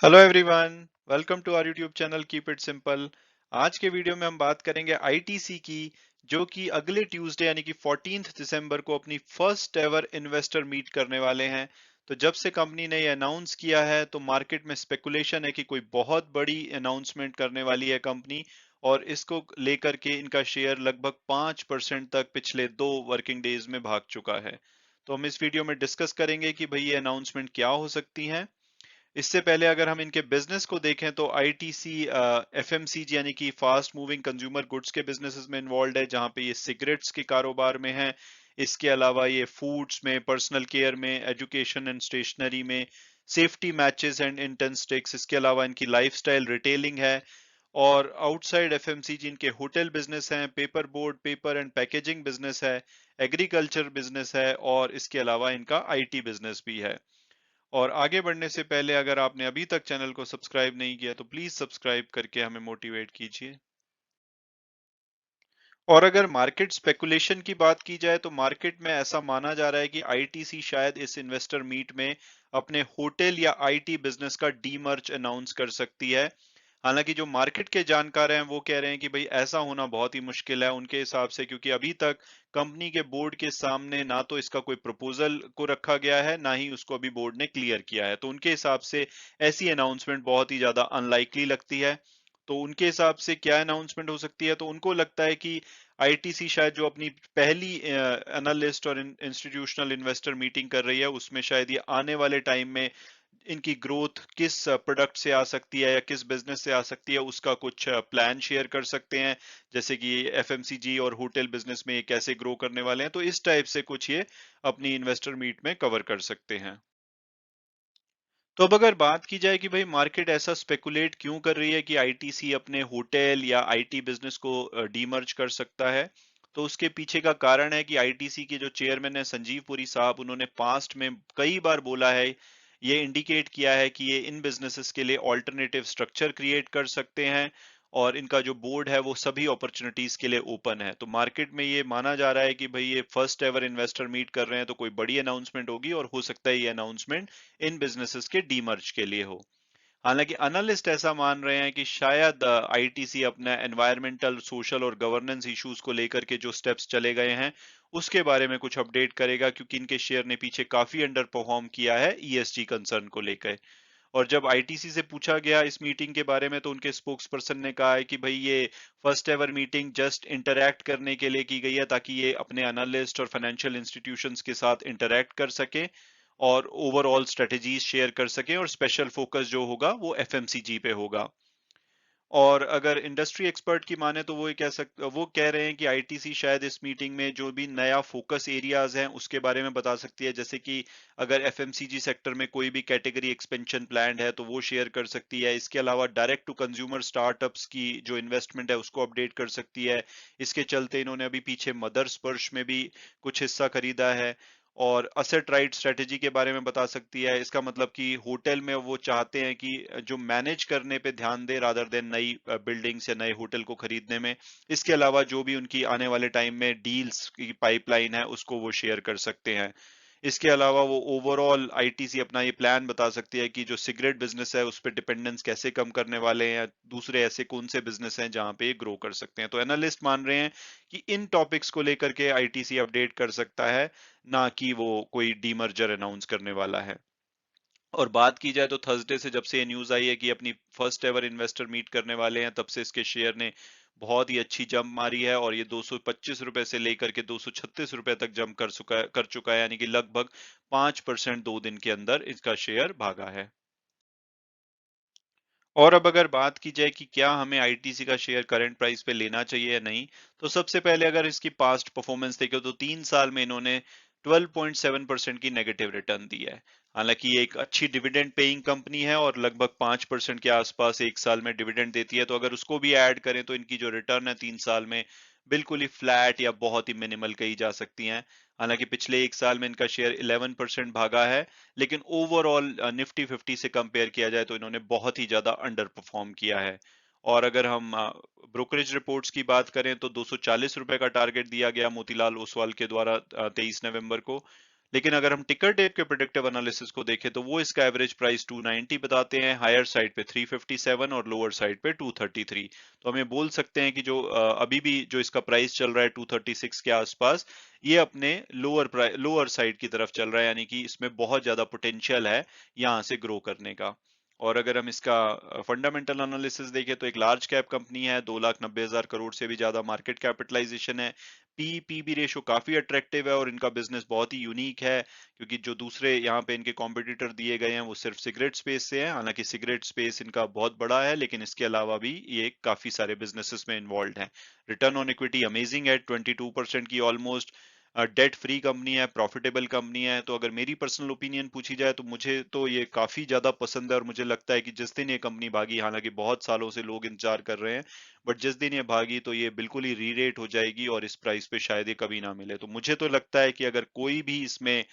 Hello everyone, welcome to our YouTube channel keep it simple. आज के video में हम बात करेंगे आईटीसी की, जो कि अगले ट्यूसडे यानी कि 14 दिसंबर को अपनी फर्स्ट एवर इन्वेस्टर मीट करने वाले हैं। तो जब से कंपनी ने ये अनाउंस किया है तो मार्केट में स्पेकुलेशन है कि कोई बहुत बड़ी अनाउंसमेंट करने वाली है कंपनी, और इसको लेकर के इनका शेयर लगभग 5% तक पिछले 2 वर्किंग डेज में भाग चुका है। तो हम इस वीडियो में डिस्कस करेंगे कि भाई ये अनाउंसमेंट क्या हो सकती है। इससे पहले अगर हम इनके बिजनेस को देखें तो आईटीसी एफएमसीजी यानी कि फास्ट मूविंग कंज्यूमर गुड्स के बिजनेसेस में इन्वॉल्व है, जहां पे ये सिगरेट्स के कारोबार में है। इसके अलावा ये फूड्स में, पर्सनल केयर में, एजुकेशन एंड स्टेशनरी में, सेफ्टी मैचेस एंड इंटेंस, इसके अलावा इनकी लाइफस्टाइल रिटेलिंग है। और आउटसाइड एफएमसीजी इनके होटल बिजनेस हैं, paper board, paper and packaging business है, एग्रीकल्चर बिजनेस है, और इसके अलावा इनका आईटी बिजनेस भी है। और आगे बढ़ने से पहले अगर आपने अभी तक चैनल को सब्सक्राइब नहीं किया तो प्लीज सब्सक्राइब करके हमें मोटिवेट कीजिए। और अगर मार्केट स्पेकुलेशन की बात की जाए तो मार्केट में ऐसा माना जा रहा है कि आईटीसी शायद इस इन्वेस्टर मीट में अपने होटल या आईटी बिजनेस का डीमर्ज अनाउंस कर सकती है। हालांकि जो मार्केट के जानकार हैं वो कह रहे हैं कि भाई ऐसा होना बहुत ही मुश्किल है उनके हिसाब से, क्योंकि अभी तक कंपनी के बोर्ड के सामने ना तो इसका कोई प्रपोजल को रखा गया है, ना ही उसको अभी बोर्ड ने क्लियर किया है। तो उनके हिसाब से ऐसी अनाउंसमेंट बहुत ही ज्यादा अनलाइकली लगती है। तो उनके हिसाब से क्या अनाउंसमेंट हो सकती है, तो उनको लगता है कि आईटीसी शायद जो अपनी पहली एनालिस्ट और इंस्टीट्यूशनल इन्वेस्टर मीटिंग कर रही है उसमें शायद ये आने वाले टाइम में इनकी ग्रोथ किस प्रोडक्ट से आ सकती है या किस बिजनेस से आ सकती है उसका कुछ प्लान शेयर कर सकते हैं। जैसे कि एफएमसीजी और होटल बिजनेस में ये कैसे ग्रो करने वाले हैं, तो इस टाइप से कुछ ये अपनी इन्वेस्टर मीट में कवर कर सकते हैं। तो अब अगर बात की जाए कि भाई मार्केट ऐसा स्पेकुलेट क्यों कर रही है कि आईटीसी अपने होटल या आईटी बिजनेस को डीमर्ज कर सकता है, तो उसके पीछे का कारण है कि आईटीसी के जो चेयरमैन है संजीव पुरी साहब, उन्होंने पास्ट में कई बार बोला है, ये इंडिकेट किया है कि ये इन बिजनेसेस के लिए ऑल्टरनेटिव स्ट्रक्चर क्रिएट कर सकते हैं, और इनका जो बोर्ड है वो सभी अपॉर्चुनिटीज के लिए ओपन है। तो मार्केट में ये माना जा रहा है कि भाई ये फर्स्ट एवर इन्वेस्टर मीट कर रहे हैं तो कोई बड़ी अनाउंसमेंट होगी, और हो सकता है ये अनाउंसमेंट इन बिजनेसेस के डीमर्ज के लिए हो। हालांकि एनालिस्ट ऐसा मान रहे हैं कि शायद आईटीसी अपना एनवायरमेंटल, सोशल और गवर्नेंस इश्यूज को लेकर के जो स्टेप्स चले गए हैं उसके बारे में कुछ अपडेट करेगा, क्योंकि इनके शेयर ने पीछे काफी अंडर परफॉर्म किया है ईएसजी कंसर्न को लेकर। और जब आईटीसी से पूछा गया इस मीटिंग के बारे में तो उनके स्पोक्स पर्सन ने कहा है कि भाई ये first ever meeting just interact करने के लिए की गई है, ताकि ये अपने एनालिस्ट और फाइनेंशियल इंस्टीट्यूशंस के साथ इंटरैक्ट कर सके और ओवरऑल स्ट्रेटेजीज शेयर कर सके, और स्पेशल फोकस जो होगा वो एफएमसीजी पे होगा। और अगर इंडस्ट्री एक्सपर्ट की माने तो वो कह रहे हैं कि आईटीसी शायद इस मीटिंग में जो भी नया फोकस एरियाज हैं उसके बारे में बता सकती है। जैसे कि अगर एफएमसीजी सेक्टर में कोई भी कैटेगरी एक्सपेंशन प्लान है तो वो शेयर कर सकती है। इसके अलावा डायरेक्ट टू कंज्यूमर स्टार्टअप्स की जो इन्वेस्टमेंट है उसको अपडेट कर सकती है। इसके चलते इन्होंने अभी पीछे मदर स्पर्श में भी कुछ हिस्सा खरीदा है। और असेट राइट स्ट्रेटेजी के बारे में बता सकती है। इसका मतलब कि होटल में वो चाहते हैं कि जो मैनेज करने पे ध्यान दे रादर देन नई बिल्डिंग्स या नए होटल को खरीदने में। इसके अलावा जो भी उनकी आने वाले टाइम में डील्स की पाइपलाइन है उसको वो शेयर कर सकते हैं। इसके अलावा वो ओवरऑल आईटीसी अपना ये प्लान बता सकती है कि जो सिगरेट बिजनेस है उस पर डिपेंडेंस कैसे कम करने वाले हैं, या दूसरे ऐसे कौन से बिजनेस हैं जहां पे ये ग्रो कर सकते हैं। तो एनालिस्ट मान रहे हैं कि इन टॉपिक्स को लेकर के आईटीसी अपडेट कर सकता है, ना कि वो कोई डीमर्जर अनाउंस करने वाला है। और बात की जाए तो थर्सडे से जब से ये न्यूज आई है कि अपनी फर्स्ट एवर इन्वेस्टर मीट करने वाले हैं, तब से इसके शेयर ने बहुत ही अच्छी जंप मारी है, और ये 225 रुपए से लेकर के 236 रुपए तक जंप कर चुका है, यानी कि लगभग 5% 2 दिन के अंदर इसका शेयर भागा है। और अब अगर बात की जाए कि क्या हमें आईटीसी का शेयर करंट प्राइस पे लेना चाहिए या नहीं, तो सबसे पहले अगर इसकी पास्ट परफॉर्मेंस देखें तो 3 साल में इन्होंने 12.7% की नेगेटिव रिटर्न दी है। हालांकि ये एक अच्छी डिविडेंड पेइंग कंपनी है और लगभग 5% के आसपास एक साल में डिविडेंड देती है, तो अगर उसको भी ऐड करें तो इनकी जो रिटर्न है 3 साल में बिल्कुल ही फ्लैट या बहुत ही मिनिमल कही जा सकती हैं। हालांकि पिछले एक साल में इनका शेयर 11% भागा है, लेकिन ओवरऑल निफ्टी 50 से कंपेयर किया जाए तो इन्होंने बहुत ही ज्यादा अंडर परफॉर्म किया है। और अगर हम ब्रोकरेज रिपोर्ट्स की बात करें तो 240 रुपए का टारगेट दिया गया मोतीलाल ओसवाल के द्वारा 23 नवंबर को, लेकिन अगर हम टिकर टेप के प्रेडिक्टिव एनालिसिस को देखें तो वो इसका एवरेज प्राइस 290 बताते हैं, हायर साइड पे 357 और लोअर साइड पे 233। तो हम ये बोल सकते हैं कि जो अभी भी जो इसका प्राइस चल रहा है 236 के आसपास, ये अपने लोअर साइड की तरफ चल रहा है, यानी कि इसमें बहुत ज्यादा पोटेंशियल है यहाँ से ग्रो करने का। और अगर हम इसका फंडामेंटल एनालिसिस देखें तो एक लार्ज कैप कंपनी है, 2,90,000 करोड़ से भी ज्यादा मार्केट कैपिटलाइजेशन है, पीबी रेशो काफी अट्रैक्टिव है और इनका बिजनेस बहुत ही यूनिक है, क्योंकि जो दूसरे यहाँ पे इनके कॉम्पिटिटर दिए गए हैं वो सिर्फ सिगरेट स्पेस से हैं। हालांकि सिगरेट स्पेस इनका बहुत बड़ा है, लेकिन इसके अलावा भी ये काफी सारे बिजनेसेस में इन्वॉल्व हैं। रिटर्न ऑन इक्विटी अमेजिंग है, 22% की ऑलमोस्ट। डेट फ्री कंपनी है, प्रॉफिटेबल कंपनी है। तो अगर मेरी पर्सनल ओपिनियन पूछी जाए तो मुझे तो ये काफी ज्यादा पसंद है, और मुझे लगता है कि जिस दिन ये कंपनी भागी, हालांकि बहुत सालों से लोग इंतजार कर रहे हैं, बट जिस दिन ये भागी तो ये बिल्कुल ही री रेट हो जाएगी और इस प्राइस पे शायद ये कभी ना मिले। तो मुझे तो लगता है कि अगर कोई भी इसमें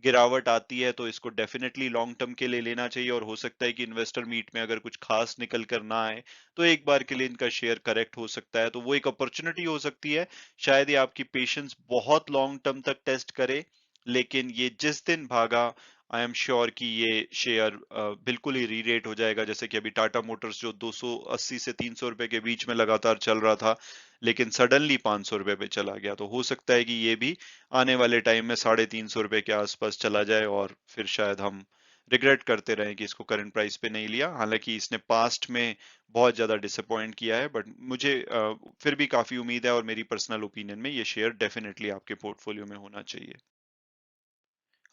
गिरावट आती है तो इसको डेफिनेटली लॉन्ग टर्म के लिए लेना चाहिए, और हो सकता है कि इन्वेस्टर मीट में अगर कुछ खास निकल कर ना आए तो एक बार के लिए इनका शेयर करेक्ट हो सकता है, तो वो एक अपॉर्चुनिटी हो सकती है। शायद ये आपकी पेशेंस बहुत लॉन्ग टर्म तक टेस्ट करे, लेकिन ये जिस दिन भागा, आई एम श्योर कि ये शेयर बिल्कुल ही री रेट हो जाएगा। जैसे कि अभी टाटा मोटर्स जो 280 से 300 रुपए के बीच में लगातार चल रहा था, लेकिन सडनली 500 रुपए पे चला गया, तो हो सकता है कि ये भी आने वाले टाइम में 350 रुपए के आसपास चला जाए, और फिर शायद हम रिग्रेट करते रहें कि इसको करंट प्राइस पे नहीं लिया। हालांकि इसने पास्ट में बहुत ज्यादा डिसअपॉइंट किया है, बट मुझे फिर भी काफी उम्मीद है, और मेरी पर्सनल ओपिनियन में ये शेयर डेफिनेटली आपके पोर्टफोलियो में होना चाहिए।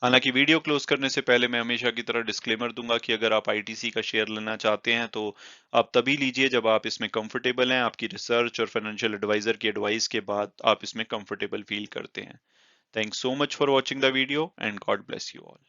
हालांकि वीडियो क्लोज करने से पहले मैं हमेशा की तरह डिस्क्लेमर दूंगा कि अगर आप आईटीसी का शेयर लेना चाहते हैं तो आप तभी लीजिए जब आप इसमें कंफर्टेबल हैं, आपकी रिसर्च और फाइनेंशियल एडवाइजर की एडवाइस के बाद आप इसमें कंफर्टेबल फील करते हैं। Thanks so much for watching the video and God bless you all.